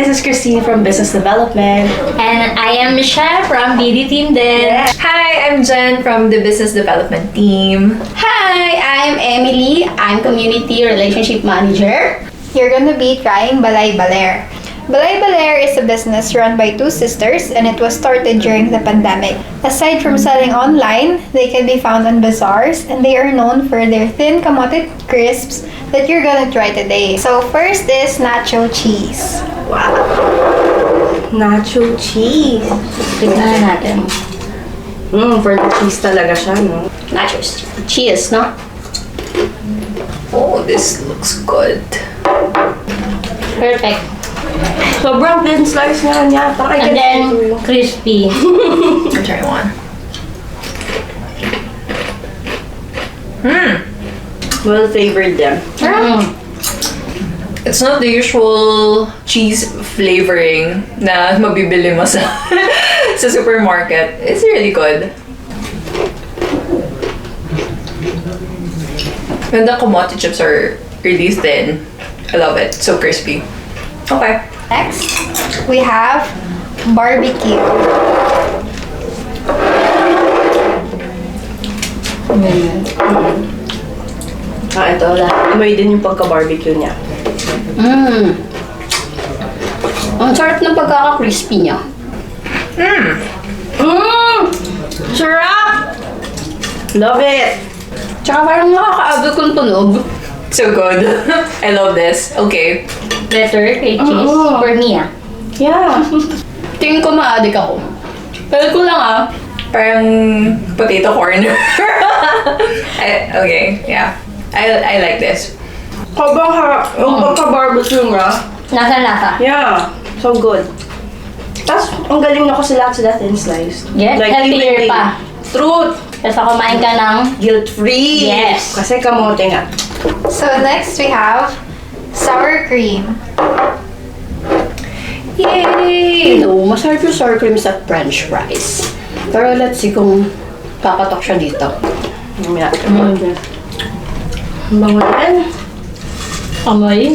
this is Christine from Business Development. And I am Michelle from BD Team din. Yeah. Hi, I'm Jen from the Business Development team. Hi, I'm Emily. I'm Community Relationship Manager. You're gonna be trying Balay Baler. Balay Baler is a business run by two sisters and it was started during the pandemic. Aside from selling online, they can be found on bazaars and they are known for their thin kamote crisps that you're gonna try today. So first is nacho cheese. Wow! Nacho cheese. Tignan natin. For the cheese talaga siya, no? Nachos. Cheese, no? Oh, this looks good. Perfect. Sobrang thin slice niya. Parang And then, crispy. I'll try one. Well flavored them. It's not the usual cheese flavoring na mabibili mo sa, sa supermarket. It's really good. And the kamote chips are really thin. I love it. So crispy. Okay. Next, we have barbecue. Ito. May din yung pagka-barbecue niya. Ang sarap ng pagkaka-crispy niya. Sarap! Love it! Tsaka parang nakakaabot kong tunog. So good. I love this. Okay. Better kay cheese. For me, Yeah. Tingin ko ma-addict ako. Pero ko lang Parang potato corner. Okay, yeah. I like this. Habang harap, yung pagka-barbecue nga. Nasa-lasa. Yeah. So good. Tapos, ang galing na kasi lahat sila thin slice. Yes, healthier pa. Truth! Kasi kumain ka ng Guilt-free! Yes. Kasi kamote nga. So next we have sour cream. Yay! Masarap yung sour cream sa french fries. Pero let's see kung kakatok siya dito. Mamaya. Bango yan. Amoy?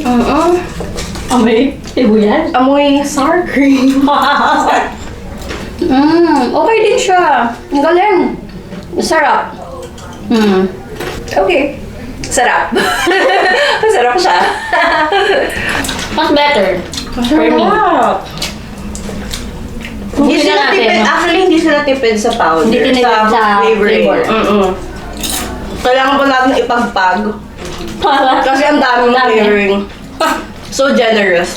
Amoy? Sibuyas? Amoy sour cream. Okay din siya. Ang galing. Masarap. Okay. Sarap. Masarap siya. Mas better. For me. Masarap. Hindi sila natin, tipid. no? Actually, hindi sila tipid sa powder. Hindi tinipid sa flavoring. flavor. Kailangan pa natin ipagpag. Kasi ang daming Dami. flavoring. So generous.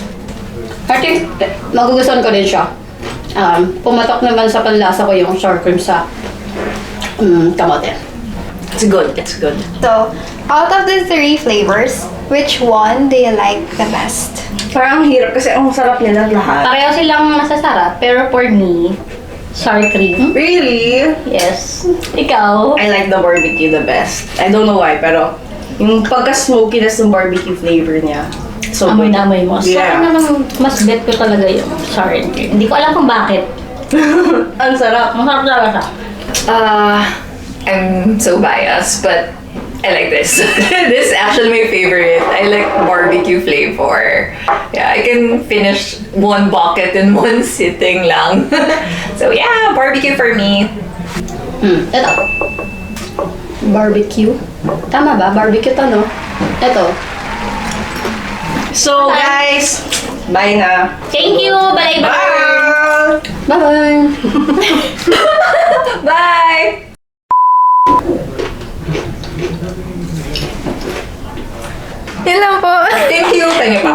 I think, magugustuhan ko din siya. Pumatok naman sa panlasa ko yung sour cream sa kamote. It's good. It's good. So, out of the three flavors, which one do you like the best? Parang ang hirap kasi ang sarap nila lahat. Pareho silang masasarap, pero for me, sour cream. Really? Yes. Ikaw? I like the barbecue the best. I don't know why, pero yung pagka-smokiness ng barbecue flavor niya. So Amoy good. na amoy mo. Yeah. Sa naman, mas bet ko talaga yung sour cream. Hindi ko alam kung bakit. Ang sarap. Masarap talaga siya. I'm so biased, but I like this. This is actually my favorite. I like barbecue flavor. Yeah, I can finish one bucket in one sitting lang. So yeah, barbecue for me. Ito. Barbecue. Tama ba? Barbecue to, no? Ito. So guys, bye na. Thank you! Balay Baler! Bye! Bye-bye! Bye! Yun lang po. Thank you. Thank you pa.